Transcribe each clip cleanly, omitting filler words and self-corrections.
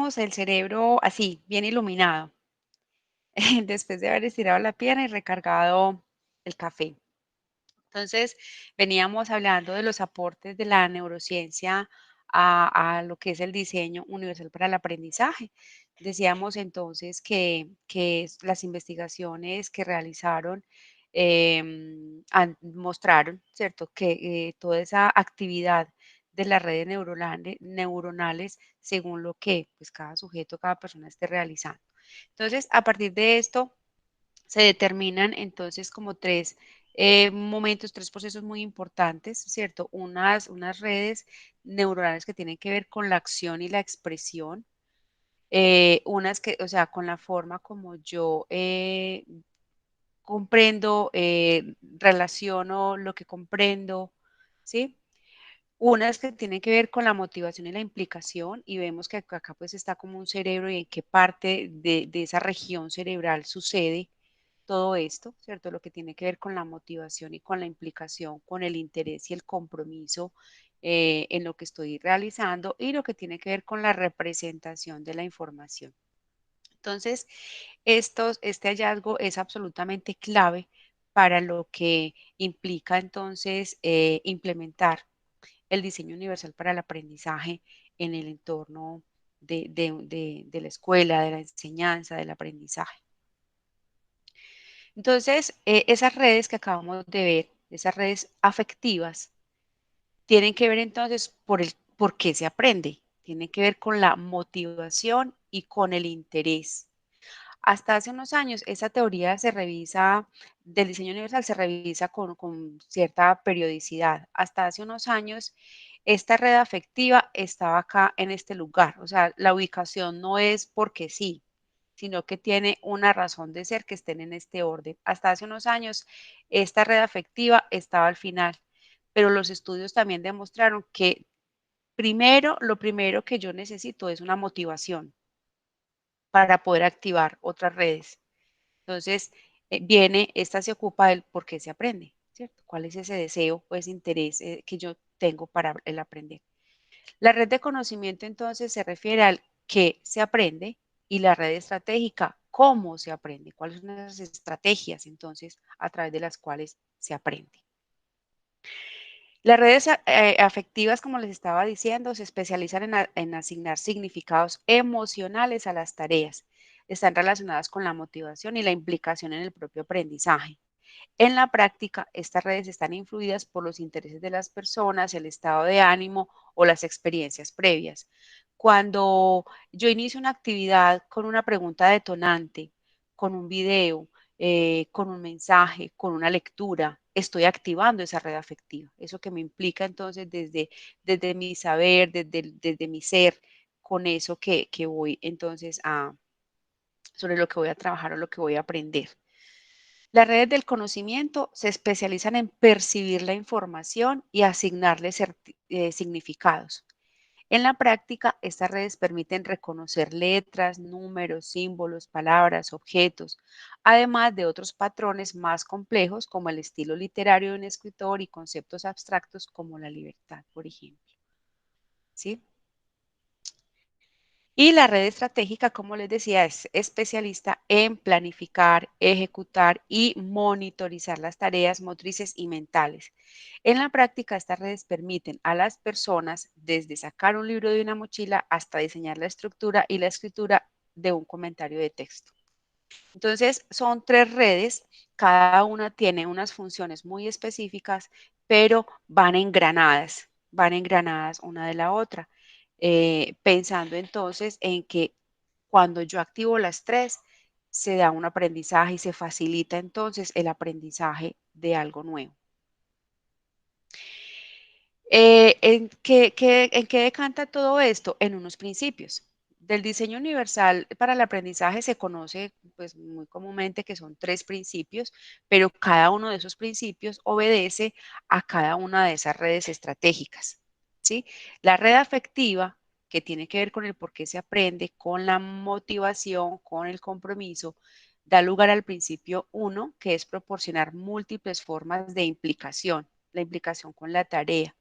teníamos el cerebro así, bien iluminado, después de haber estirado la pierna y recargado el café. Entonces, veníamos hablando de los aportes de la neurociencia a lo que es el diseño universal para el aprendizaje. Decíamos entonces que las investigaciones que realizaron mostraron, ¿cierto?, que toda esa actividad de las redes neuronales según lo que pues, cada sujeto, cada persona esté realizando. Entonces, a partir de esto, se determinan entonces como tres momentos, tres procesos muy importantes, ¿cierto? Unas redes neuronales que tienen que ver con la acción y la expresión, unas que, o sea, con la forma como yo comprendo, relaciono lo que comprendo, ¿sí? Unas que tienen que ver con la motivación y la implicación, y vemos que acá pues está como un cerebro y en qué parte de esa región cerebral sucede todo esto, ¿cierto? Lo que tiene que ver con la motivación y con la implicación, con el interés y el compromiso en lo que estoy realizando y lo que tiene que ver con la representación de la información. Entonces, este hallazgo es absolutamente clave para lo que implica entonces implementar el diseño universal para el aprendizaje en el entorno de la escuela, de la enseñanza, del aprendizaje. Entonces, esas redes que acabamos de ver, esas redes afectivas, tienen que ver entonces por qué se aprende, tienen que ver con la motivación y con el interés. Hasta hace unos años, esa teoría se revisa, del diseño universal se revisa con cierta periodicidad. Hasta hace unos años, esta red afectiva estaba acá en este lugar, o sea, la ubicación no es porque sí, sino que tiene una razón de ser que estén en este orden. Hasta hace unos años, esta red afectiva estaba al final, pero los estudios también demostraron que lo primero que yo necesito es una motivación para poder activar otras redes. Entonces, esta se ocupa del por qué se aprende, ¿cierto? ¿Cuál es ese deseo o ese interés que yo tengo para el aprender? La red de conocimiento entonces se refiere al qué se aprende y la red estratégica, cómo se aprende, cuáles son las estrategias entonces a través de las cuales se aprende. Las redes afectivas, como les estaba diciendo, se especializan en asignar significados emocionales a las tareas. Están relacionadas con la motivación y la implicación en el propio aprendizaje. En la práctica, estas redes están influidas por los intereses de las personas, el estado de ánimo o las experiencias previas. Cuando yo inicio una actividad con una pregunta detonante, con un video, con un mensaje, con una lectura, estoy activando esa red afectiva. Eso que me implica entonces desde mi saber, desde mi ser, con eso que voy entonces sobre lo que voy a trabajar o lo que voy a aprender. Las redes del conocimiento se especializan en percibir la información y asignarle significados. En la práctica, estas redes permiten reconocer letras, números, símbolos, palabras, objetos, además de otros patrones más complejos como el estilo literario de un escritor y conceptos abstractos como la libertad, por ejemplo. ¿Sí? Y la red estratégica, como les decía, es especialista en planificar, ejecutar y monitorizar las tareas motrices y mentales. En la práctica, estas redes permiten a las personas desde sacar un libro de una mochila hasta diseñar la estructura y la escritura de un comentario de texto. Entonces, son tres redes, cada una tiene unas funciones muy específicas, pero van engranadas una de la otra, pensando entonces en que cuando yo activo las tres, se da un aprendizaje y se facilita entonces el aprendizaje de algo nuevo. ¿En qué decanta todo esto? En unos principios. Del diseño universal para el aprendizaje se conoce pues, muy comúnmente que son tres principios, pero cada uno de esos principios obedece a cada una de esas redes estratégicas. ¿Sí? La red afectiva, que tiene que ver con el por qué se aprende, con la motivación, con el compromiso, da lugar al principio uno, que es proporcionar múltiples formas de implicación, la implicación con la tarea.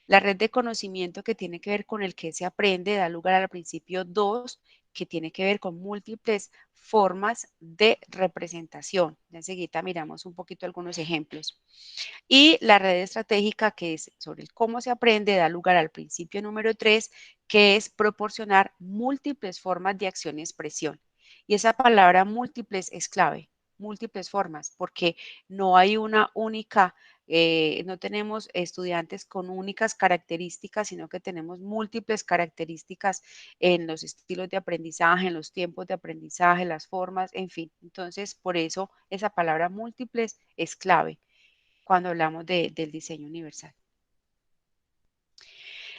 La red de conocimiento que tiene que ver con el que se aprende da lugar al principio 2, que tiene que ver con múltiples formas de representación. Ya enseguida miramos un poquito algunos ejemplos. Y la red estratégica, que es sobre el cómo se aprende, da lugar al principio número 3, que es proporcionar múltiples formas de acción y expresión. Y esa palabra múltiples es clave, múltiples formas, porque no hay una única, no tenemos estudiantes con únicas características, sino que tenemos múltiples características en los estilos de aprendizaje, en los tiempos de aprendizaje, las formas, en fin. Entonces, por eso esa palabra múltiples es clave cuando hablamos del diseño universal.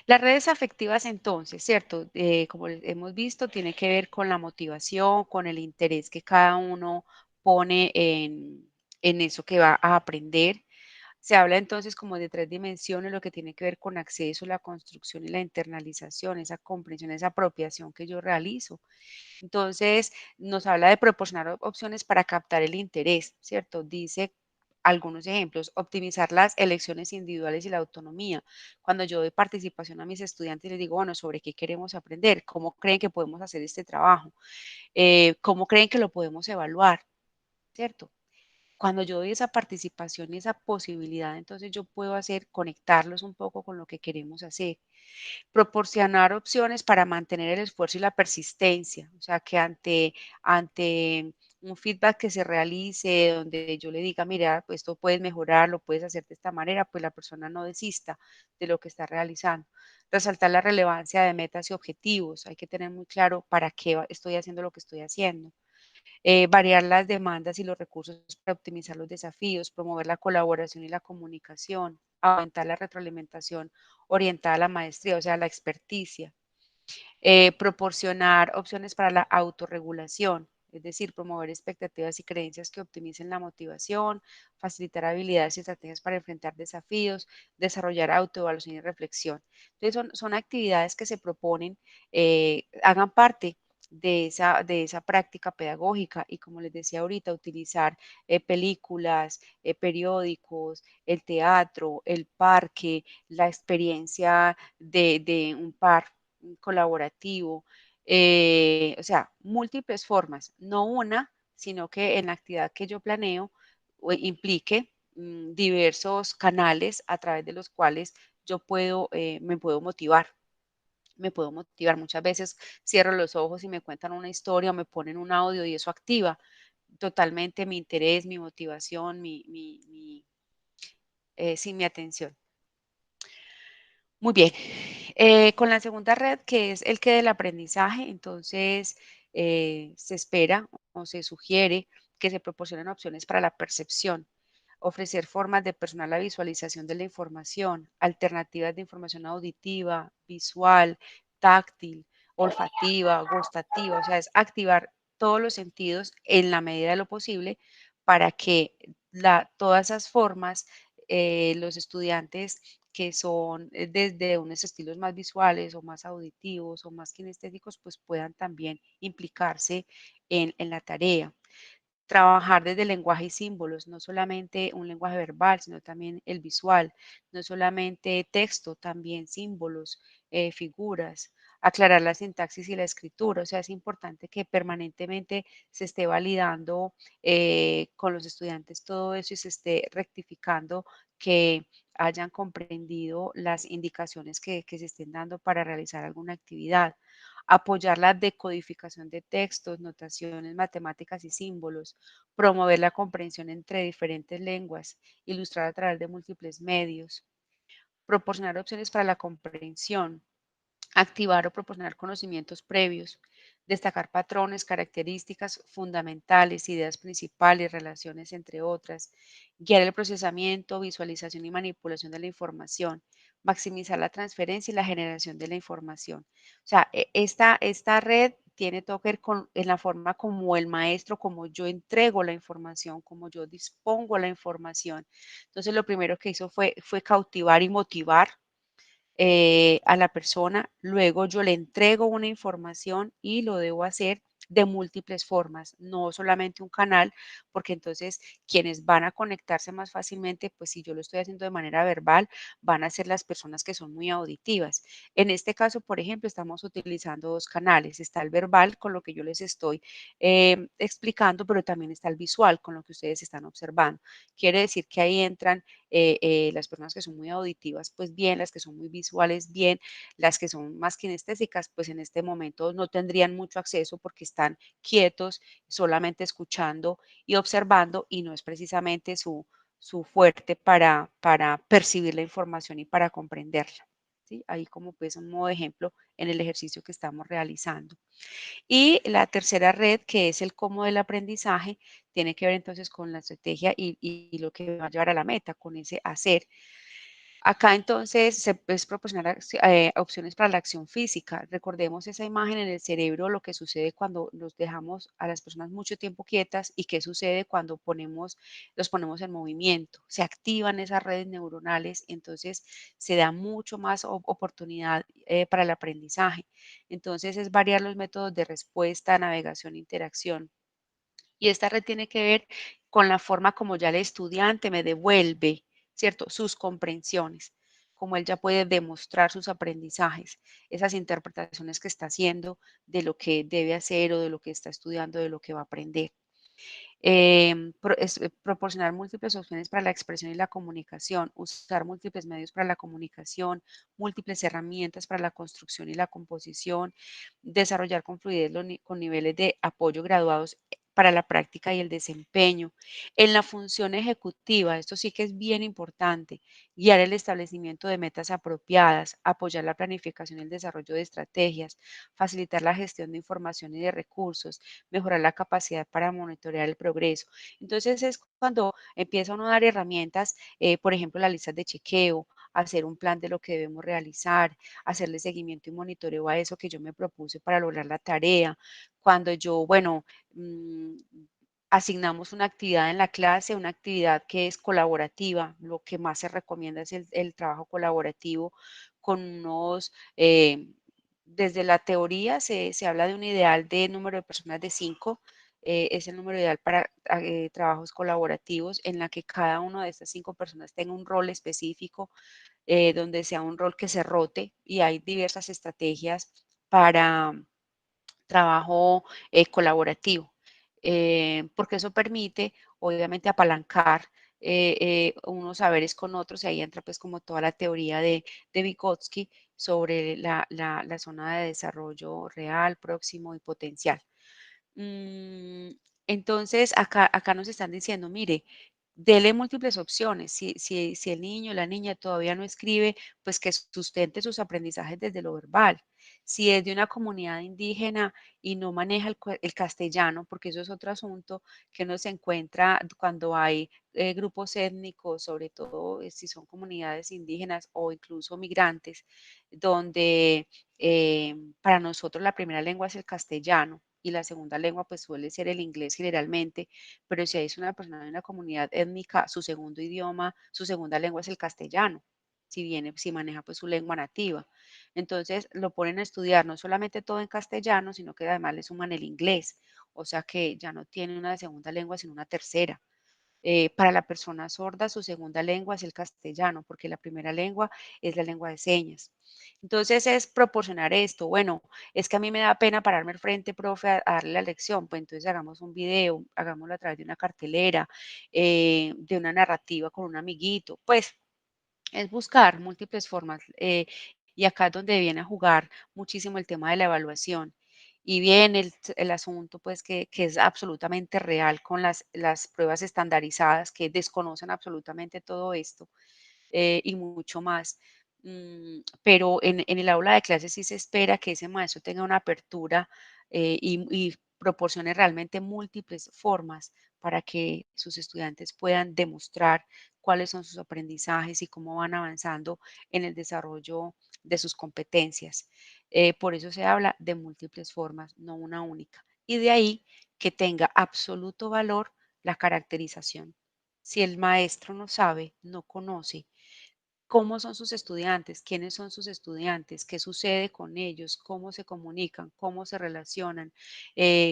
Las redes afectivas entonces, ¿cierto? Como hemos visto, tiene que ver con la motivación, con el interés que cada uno pone en eso que va a aprender. Se habla entonces como de 3 dimensiones, lo que tiene que ver con acceso, la construcción y la internalización, esa comprensión, esa apropiación que yo realizo. Entonces, nos habla de proporcionar opciones para captar el interés, ¿cierto? Dice algunos ejemplos, optimizar las elecciones individuales y la autonomía. Cuando yo doy participación a mis estudiantes, les digo, bueno, ¿sobre qué queremos aprender? ¿Cómo creen que podemos hacer este trabajo? ¿Cómo creen que lo podemos evaluar? ¿Cierto? Cuando yo doy esa participación y esa posibilidad, entonces yo puedo hacer, conectarlos un poco con lo que queremos hacer. Proporcionar opciones para mantener el esfuerzo y la persistencia, o sea, que ante un feedback que se realice, donde yo le diga, mira, pues esto puedes mejorar, lo puedes hacer de esta manera, pues la persona no desista de lo que está realizando. Resaltar la relevancia de metas y objetivos, hay que tener muy claro para qué estoy haciendo lo que estoy haciendo. Variar las demandas y los recursos para optimizar los desafíos, promover la colaboración y la comunicación, aumentar la retroalimentación orientada a la maestría, o sea, la experticia. Proporcionar opciones para la autorregulación, es decir, promover expectativas y creencias que optimicen la motivación, facilitar habilidades y estrategias para enfrentar desafíos, desarrollar autoevaluación y reflexión. Entonces, son actividades que se proponen, hagan parte de esa práctica pedagógica y como les decía ahorita, utilizar películas, periódicos, el teatro, el parque, la experiencia de un par colaborativo, o sea, múltiples formas, no una, sino que en la actividad que yo planeo implique diversos canales a través de los cuales yo puedo, me puedo motivar. Muchas veces cierro los ojos y me cuentan una historia o me ponen un audio y eso activa totalmente mi interés, mi motivación, sí, mi atención. Muy bien. Con la segunda red, que es el que del aprendizaje, entonces se espera o se sugiere que se proporcionen opciones para la percepción, ofrecer formas de personal la visualización de la información, alternativas de información auditiva, visual, táctil, olfativa, gustativa, o sea, es activar todos los sentidos en la medida de lo posible para que todas esas formas, los estudiantes que son desde unos estilos más visuales o más auditivos o más kinestéticos, pues puedan también implicarse en la tarea. Trabajar desde el lenguaje y símbolos, no solamente un lenguaje verbal, sino también el visual, no solamente texto, también símbolos, figuras, aclarar la sintaxis y la escritura. O sea, es importante que permanentemente se esté validando con los estudiantes todo eso y se esté rectificando que hayan comprendido las indicaciones que se estén dando para realizar alguna actividad. Apoyar la decodificación de textos, notaciones, matemáticas y símbolos, promover la comprensión entre diferentes lenguas, ilustrar a través de múltiples medios, proporcionar opciones para la comprensión, activar o proporcionar conocimientos previos, destacar patrones, características fundamentales, ideas principales, relaciones entre otras, guiar el procesamiento, visualización y manipulación de la información, maximizar la transferencia y la generación de la información. O sea, esta red tiene todo que ver con en la forma como el maestro, como yo entrego la información, como yo dispongo la información. Entonces, lo primero que hizo fue cautivar y motivar a la persona, luego yo le entrego una información y lo debo hacer de múltiples formas, no solamente un canal, porque entonces quienes van a conectarse más fácilmente, pues si yo lo estoy haciendo de manera verbal, van a ser las personas que son muy auditivas. En este caso, por ejemplo, estamos utilizando dos canales. Está el verbal, con lo que yo les estoy explicando, pero también está el visual, con lo que ustedes están observando. Quiere decir que ahí entran las personas que son muy auditivas, pues bien, las que son muy visuales, bien, las que son más kinestésicas, pues en este momento no tendrían mucho acceso porque están quietos, solamente escuchando y observando y no es precisamente su fuerte para percibir la información y para comprenderla. ¿Sí? Ahí como pues un modo de ejemplo en el ejercicio que estamos realizando. Y la tercera red, que es el cómo del aprendizaje, tiene que ver entonces con la estrategia y lo que va a llevar a la meta, con ese hacer. Acá entonces se es proporcionar opciones para la acción física. Recordemos esa imagen en el cerebro, lo que sucede cuando nos dejamos a las personas mucho tiempo quietas y qué sucede cuando los ponemos en movimiento. Se activan esas redes neuronales, entonces se da mucho más oportunidad para el aprendizaje. Entonces es variar los métodos de respuesta, navegación, interacción. Y esta red tiene que ver con la forma como ya el estudiante me devuelve, ¿cierto? Sus comprensiones, como él ya puede demostrar sus aprendizajes, esas interpretaciones que está haciendo de lo que debe hacer o de lo que está estudiando, de lo que va a aprender. Proporcionar múltiples opciones para la expresión y la comunicación, usar múltiples medios para la comunicación, múltiples herramientas para la construcción y la composición, desarrollar con fluidez con niveles de apoyo graduados para la práctica y el desempeño. En la función ejecutiva, esto sí que es bien importante, guiar el establecimiento de metas apropiadas, apoyar la planificación y el desarrollo de estrategias, facilitar la gestión de información y de recursos, mejorar la capacidad para monitorear el progreso. Entonces es cuando empieza uno a dar herramientas, por ejemplo, las listas de chequeo, hacer un plan de lo que debemos realizar, hacerle seguimiento y monitoreo a eso que yo me propuse para lograr la tarea. Cuando yo, bueno, mm, asignamos una actividad en la clase, una actividad que es colaborativa, lo que más se recomienda es el trabajo colaborativo con unos, desde la teoría se habla de un ideal de número de personas de 5, es el número ideal para trabajos colaborativos en la que cada una de estas 5 personas tenga un rol específico, donde sea un rol que se rote y hay diversas estrategias para trabajo colaborativo, porque eso permite, obviamente, apalancar unos saberes con otros y ahí entra pues como toda la teoría de Vygotsky sobre la zona de desarrollo real, próximo y potencial. Mm, entonces, acá nos están diciendo, mire, dele múltiples opciones. Si el niño o la niña todavía no escribe, pues que sustente sus aprendizajes desde lo verbal. Si es de una comunidad indígena y no maneja el castellano, porque eso es otro asunto que uno se encuentra cuando hay grupos étnicos, sobre todo si son comunidades indígenas o incluso migrantes, donde para nosotros la primera lengua es el castellano y la segunda lengua pues suele ser el inglés generalmente, pero si es una persona de una comunidad étnica, su segundo idioma, su segunda lengua es el castellano, si maneja pues su lengua nativa. Entonces lo ponen a estudiar no solamente todo en castellano, sino que además le suman el inglés, o sea que ya no tiene una segunda lengua, sino una tercera. Para la persona sorda, su segunda lengua es el castellano, porque la primera lengua es la lengua de señas. Entonces es proporcionar esto. Bueno, es que a mí me da pena pararme al frente, profe, a darle la lección. Pues entonces hagamos un video, hagámoslo a través de una cartelera, de una narrativa con un amiguito. Pues es buscar múltiples formas, y acá es donde viene a jugar muchísimo el tema de la evaluación. Y viene el asunto, pues, que es absolutamente real con las pruebas estandarizadas que desconocen absolutamente todo esto y mucho más. Pero en el aula de clases sí se espera que ese maestro tenga una apertura y proporcione realmente múltiples formas para que sus estudiantes puedan demostrar cuáles son sus aprendizajes y cómo van avanzando en el desarrollo de sus competencias. Por eso se habla de múltiples formas, no una única. Y de ahí que tenga absoluto valor la caracterización. Si el maestro no sabe, no conoce, cómo son sus estudiantes, quiénes son sus estudiantes, qué sucede con ellos, cómo se comunican, cómo se relacionan,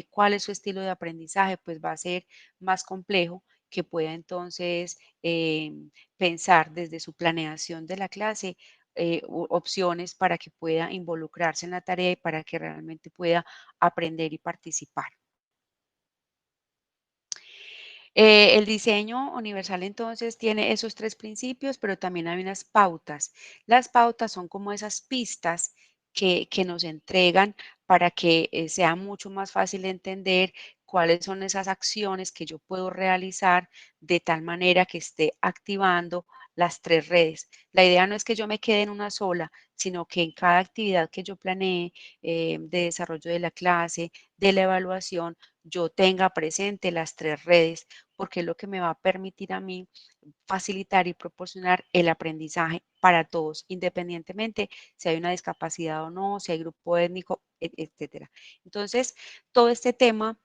cuál es su estilo de aprendizaje, pues va a ser más complejo que pueda entonces pensar desde su planeación de la clase opciones para que pueda involucrarse en la tarea y para que realmente pueda aprender y participar. El diseño universal entonces tiene esos tres principios, pero también hay unas pautas. Las pautas son como esas pistas que nos entregan para que sea mucho más fácil de entender cuáles son esas acciones que yo puedo realizar de tal manera que esté activando las tres redes. La idea no es que yo me quede en una sola, sino que en cada actividad que yo planee de desarrollo de la clase, de la evaluación, yo tenga presente las tres redes porque es lo que me va a permitir a mí facilitar y proporcionar el aprendizaje para todos, independientemente si hay una discapacidad o no, si hay grupo étnico, etcétera. Entonces, todo este tema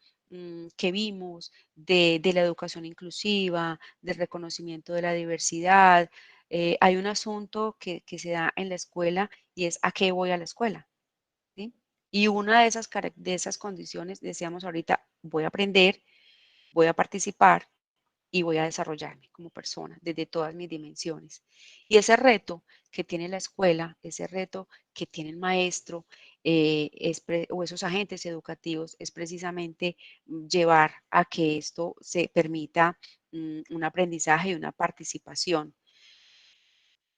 que vimos de la educación inclusiva, del reconocimiento de la diversidad, hay un asunto que se da en la escuela y es a qué voy a la escuela. ¿Sí? Y una de esas condiciones, decíamos ahorita, voy a aprender, voy a participar y voy a desarrollarme como persona desde todas mis dimensiones. Y ese reto que tiene la escuela, ese reto que tiene el maestro o esos agentes educativos es precisamente llevar a que esto se permita un aprendizaje y una participación.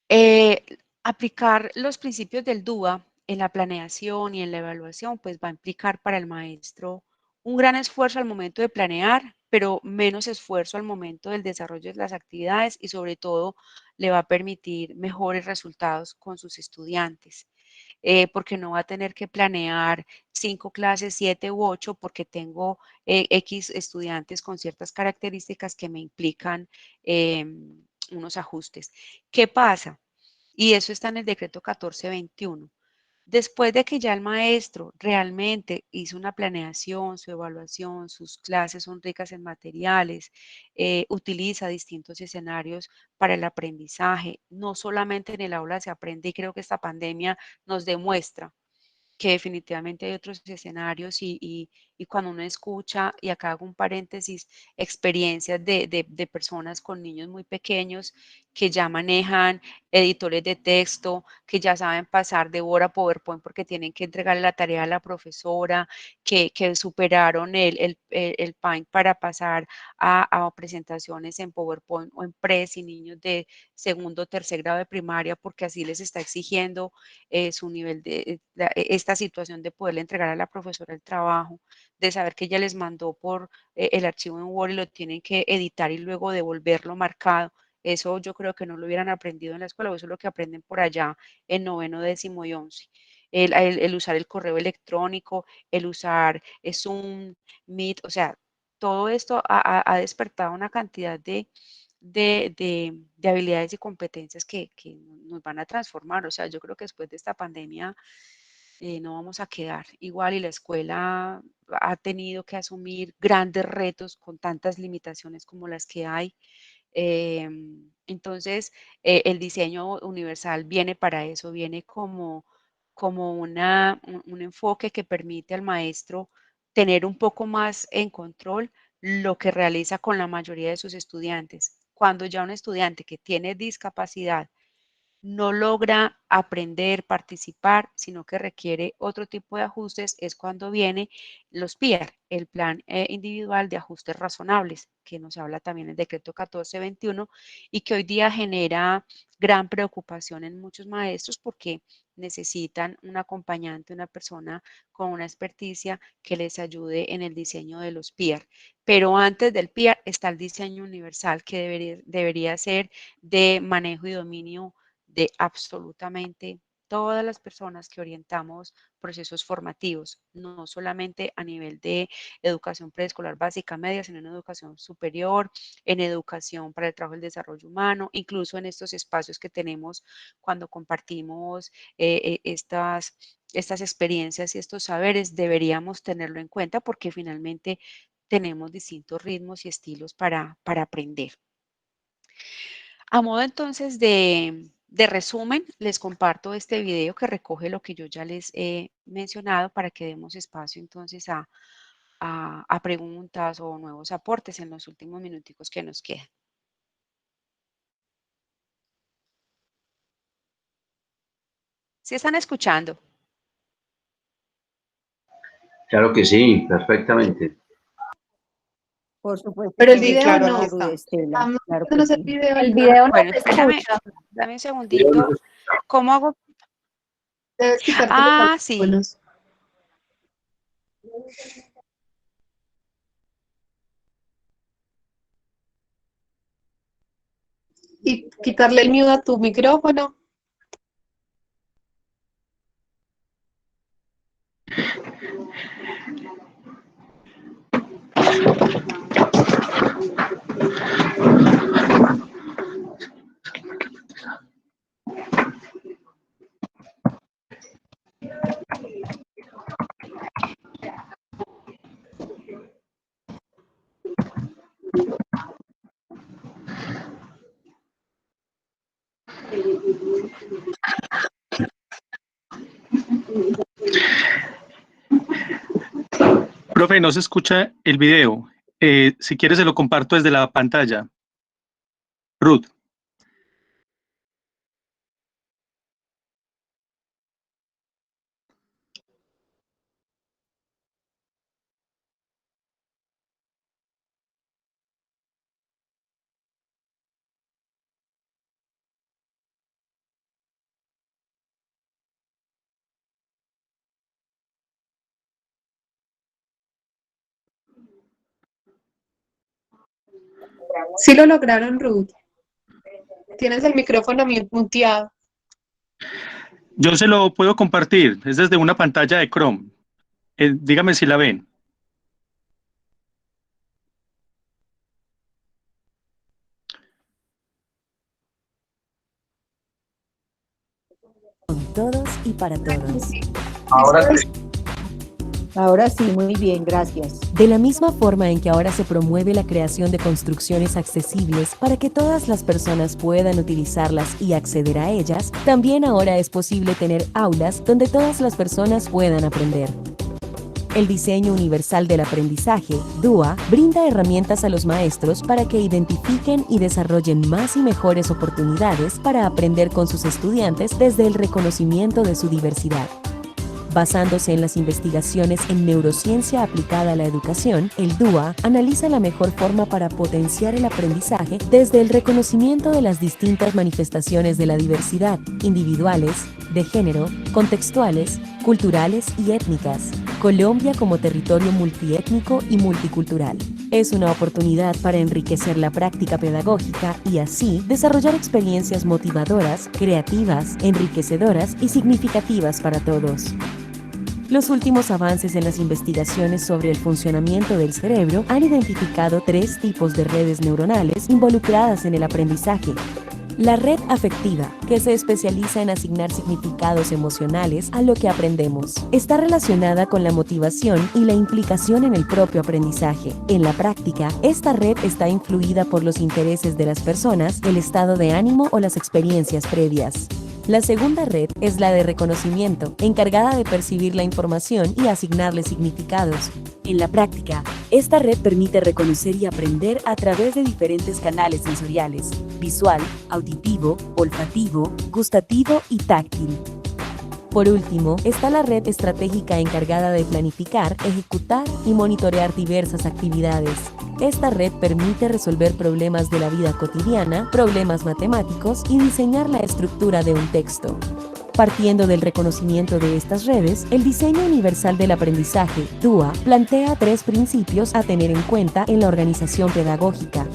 Eh, Aplicar los principios del DUA en la planeación y en la evaluación, pues va a implicar para el maestro un gran esfuerzo al momento de planear, pero menos esfuerzo al momento del desarrollo de las actividades y sobre todo le va a permitir mejores resultados con sus estudiantes, porque no va a tener que planear 5 clases, 7 u 8, porque tengo X estudiantes con ciertas características que me implican unos ajustes. ¿Qué pasa? Y eso está en el decreto 1421. Después de que ya el maestro realmente hizo una planeación, su evaluación, sus clases son ricas en materiales, utiliza distintos escenarios para el aprendizaje, no solamente en el aula se aprende y creo que esta pandemia nos demuestra que definitivamente hay otros escenarios y cuando uno escucha, y acá hago un paréntesis, experiencias de personas con niños muy pequeños que ya manejan editores de texto, que ya saben pasar de Word a PowerPoint porque tienen que entregarle la tarea a la profesora, que superaron el Paint para pasar a presentaciones en PowerPoint o en Prezi, niños de segundo o tercer grado de primaria, porque así les está exigiendo su nivel esta situación de poderle entregar a la profesora el trabajo, de saber que ella les mandó por el archivo en Word y lo tienen que editar y luego devolverlo marcado. Eso yo creo que no lo hubieran aprendido en la escuela, o eso es lo que aprenden por allá en noveno, décimo y 11. El usar el correo electrónico, el usar Zoom, Meet, o sea, todo esto ha despertado una cantidad de habilidades y competencias que nos van a transformar. O sea, yo creo que después de esta pandemia no vamos a quedar igual y la escuela ha tenido que asumir grandes retos con tantas limitaciones como las que hay. Entonces, el diseño universal viene para eso, viene como un enfoque que permite al maestro tener un poco más en control lo que realiza con la mayoría de sus estudiantes. Cuando ya un estudiante que tiene discapacidad no logra aprender, participar, sino que requiere otro tipo de ajustes, es cuando viene los PIAR, el Plan Individual de Ajustes Razonables, que nos habla también el decreto 1421 y que hoy día genera gran preocupación en muchos maestros porque necesitan un acompañante, una persona con una experticia que les ayude en el diseño de los PIAR. Pero antes del PIAR está el diseño universal que debería ser de manejo y dominio de absolutamente todas las personas que orientamos procesos formativos, no solamente a nivel de educación preescolar básica media, sino en educación superior, en educación para el trabajo y el desarrollo humano, incluso en estos espacios que tenemos cuando compartimos estas experiencias y estos saberes, deberíamos tenerlo en cuenta porque finalmente tenemos distintos ritmos y estilos para aprender. A modo entonces de resumen, les comparto este video que recoge lo que yo ya les he mencionado para que demos espacio entonces a preguntas o nuevos aportes en los últimos minuticos que nos quedan. ¿Sí están escuchando? Claro que sí, perfectamente. Por supuesto. Pero el que video claro, no está. Estela, claro No sí. El video no Bueno, se espérame, escucha. dame un segundito. ¿Cómo hago? Debes quitarte Ah, los sí. audífonos. Y quitarle el mute a tu micrófono. Profe, no se escucha el video. Si quiere se lo comparto desde la pantalla. Ruth. Sí lo lograron, Ruth. Tienes el micrófono muteado. Yo se lo puedo compartir. Es desde una pantalla de Chrome. Dígame si la ven. Con todos y para todos. Ahora sí. Ahora sí, muy bien, gracias. De la misma forma en que ahora se promueve la creación de construcciones accesibles para que todas las personas puedan utilizarlas y acceder a ellas, también ahora es posible tener aulas donde todas las personas puedan aprender. El Diseño Universal del Aprendizaje, DUA, brinda herramientas a los maestros para que identifiquen y desarrollen más y mejores oportunidades para aprender con sus estudiantes desde el reconocimiento de su diversidad. Basándose en las investigaciones en neurociencia aplicada a la educación, el DUA analiza la mejor forma para potenciar el aprendizaje desde el reconocimiento de las distintas manifestaciones de la diversidad, individuales, de género, contextuales, culturales y étnicas. Colombia como territorio multiétnico y multicultural. Es una oportunidad para enriquecer la práctica pedagógica y así desarrollar experiencias motivadoras, creativas, enriquecedoras y significativas para todos. Los últimos avances en las investigaciones sobre el funcionamiento del cerebro han identificado 3 tipos de redes neuronales involucradas en el aprendizaje. La red afectiva, que se especializa en asignar significados emocionales a lo que aprendemos, está relacionada con la motivación y la implicación en el propio aprendizaje. En la práctica, esta red está influida por los intereses de las personas, el estado de ánimo o las experiencias previas. La segunda red es la de reconocimiento, encargada de percibir la información y asignarle significados. En la práctica, esta red permite reconocer y aprender a través de diferentes canales sensoriales: visual, auditivo, olfativo, gustativo y táctil. Por último, está la red estratégica encargada de planificar, ejecutar y monitorear diversas actividades. Esta red permite resolver problemas de la vida cotidiana, problemas matemáticos y diseñar la estructura de un texto. Partiendo del reconocimiento de estas redes, el Diseño Universal del Aprendizaje, DUA, plantea 3 principios a tener en cuenta en la organización pedagógica.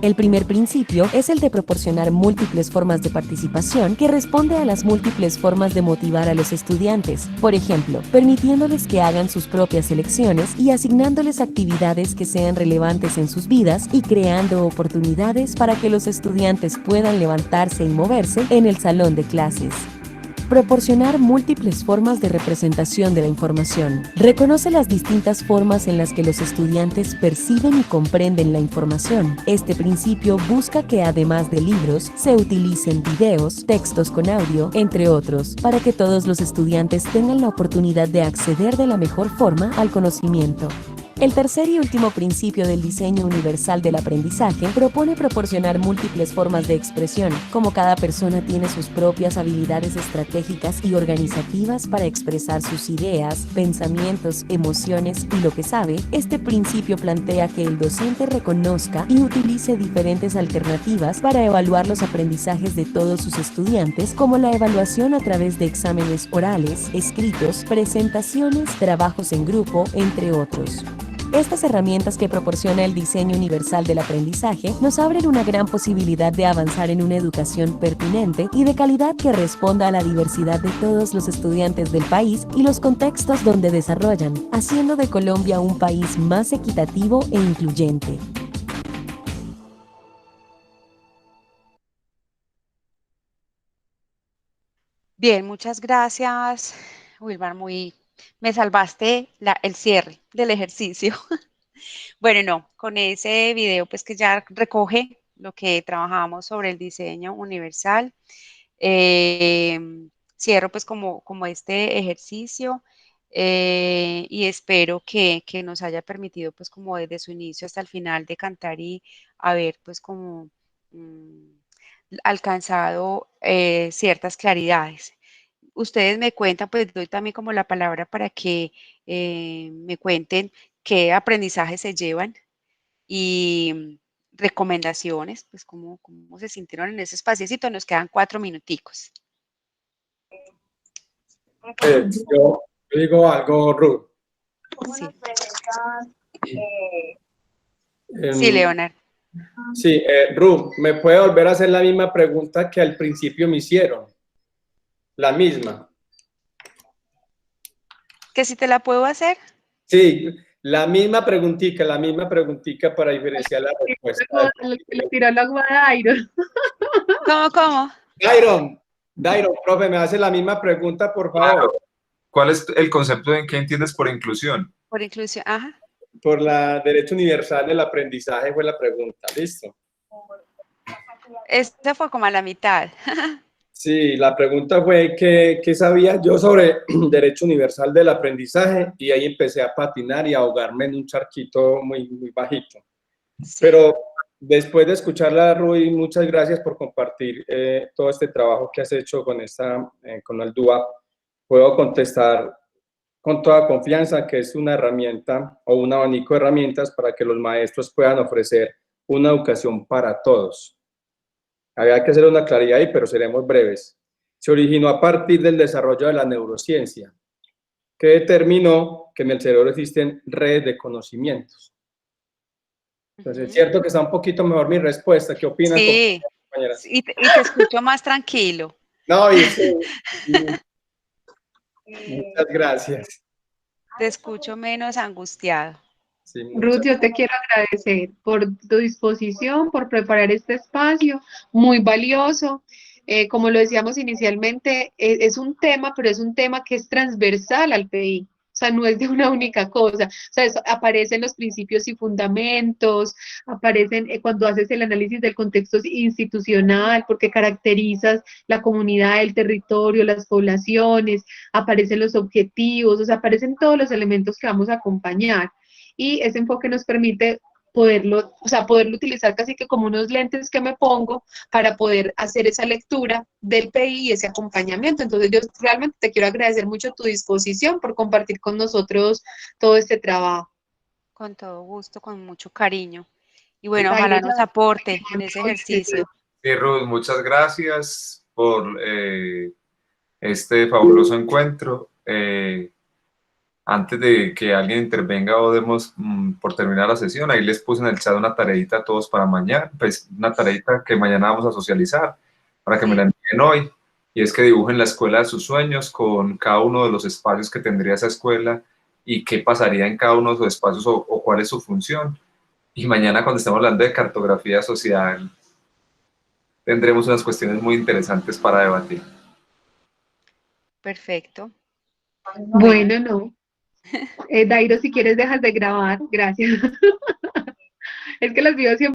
El primer principio es el de proporcionar múltiples formas de participación que responde a las múltiples formas de motivar a los estudiantes, por ejemplo, permitiéndoles que hagan sus propias elecciones y asignándoles actividades que sean relevantes en sus vidas y creando oportunidades para que los estudiantes puedan levantarse y moverse en el salón de clases. proporcionar múltiples formas de representación de la información. Reconoce las distintas formas en las que los estudiantes perciben y comprenden la información. Este principio busca que además de libros, se utilicen videos, textos con audio, entre otros, para que todos los estudiantes tengan la oportunidad de acceder de la mejor forma al conocimiento. El tercer y último principio del diseño universal del aprendizaje propone proporcionar múltiples formas de expresión. Como cada persona tiene sus propias habilidades estratégicas y organizativas para expresar sus ideas, pensamientos, emociones y lo que sabe, este principio plantea que el docente reconozca y utilice diferentes alternativas para evaluar los aprendizajes de todos sus estudiantes, como la evaluación a través de exámenes orales, escritos, presentaciones, trabajos en grupo, entre otros. Estas herramientas que proporciona el diseño universal del aprendizaje nos abren una gran posibilidad de avanzar en una educación pertinente y de calidad que responda a la diversidad de todos los estudiantes del país y los contextos donde desarrollan, haciendo de Colombia un país más equitativo e incluyente. Bien, muchas gracias, Wilmar. Me salvaste el cierre del ejercicio. Bueno, no, con ese video pues que ya recoge lo que trabajamos sobre el diseño universal. Cierro pues como este ejercicio y espero que nos haya permitido pues como desde su inicio hasta el final decantar y haber pues como alcanzado ciertas claridades. Ustedes me cuentan, pues doy también como la palabra para que me cuenten qué aprendizajes se llevan y recomendaciones, pues cómo se sintieron en ese espaciecito. Nos quedan 4 minuticos. Yo digo algo, Ruth. Sí, sí, Leonard. Sí, Ruth, ¿me puede volver a hacer la misma pregunta que al principio me hicieron? La misma. ¿Que si te la puedo hacer? Sí, la misma preguntica para diferenciar la respuesta. Le tiró el agua a Iron. ¿Cómo? Dairon, profe, me hace la misma pregunta, por favor. Claro. ¿Cuál es el concepto en qué entiendes por inclusión? Por inclusión, ajá. Por la derecho universal del aprendizaje fue la pregunta, ¿listo? Este fue como a la mitad. Sí, la pregunta fue ¿qué sabía yo sobre derecho universal del aprendizaje? Y ahí empecé a patinar y a ahogarme en un charquito muy, muy bajito. Sí. Pero después de escucharla, Rui, muchas gracias por compartir todo este trabajo que has hecho con el DUA. Puedo contestar con toda confianza que es una herramienta o un abanico de herramientas para que los maestros puedan ofrecer una educación para todos. Había que hacer una claridad ahí, pero seremos breves. Se originó a partir del desarrollo de la neurociencia, que determinó que en el cerebro existen redes de conocimientos. Entonces, es cierto que está un poquito mejor mi respuesta. ¿Qué opinan? Sí, y te escucho más tranquilo. No, muchas gracias. Te escucho menos angustiado. Sí, Ruth, yo te quiero agradecer por tu disposición, por preparar este espacio muy valioso. Como lo decíamos inicialmente, es un tema, pero es un tema que es transversal al PI. O sea, no es de una única cosa. O sea, aparecen los principios y fundamentos, aparecen cuando haces el análisis del contexto institucional, porque caracterizas la comunidad, el territorio, las poblaciones, aparecen los objetivos, o sea, aparecen todos los elementos que vamos a acompañar. Y ese enfoque nos permite poderlo utilizar casi que como unos lentes que me pongo para poder hacer esa lectura del PI y ese acompañamiento. Entonces yo realmente te quiero agradecer mucho tu disposición por compartir con nosotros todo este trabajo. Con todo gusto, con mucho cariño. Y bueno, ojalá nos aporte en ese ejercicio. Sí, Ruth, muchas gracias por este fabuloso encuentro. Antes de que alguien intervenga o demos por terminar la sesión, ahí les puse en el chat una tareita a todos para mañana, pues una tareita que mañana vamos a socializar, para que me la envíen hoy, y es que dibujen la escuela de sus sueños con cada uno de los espacios que tendría esa escuela y qué pasaría en cada uno de esos espacios o cuál es su función. Y mañana cuando estemos hablando de cartografía social, tendremos unas cuestiones muy interesantes para debatir. Perfecto. Bueno, no. Dairo, si quieres dejas de grabar, gracias. Es que los videos siempre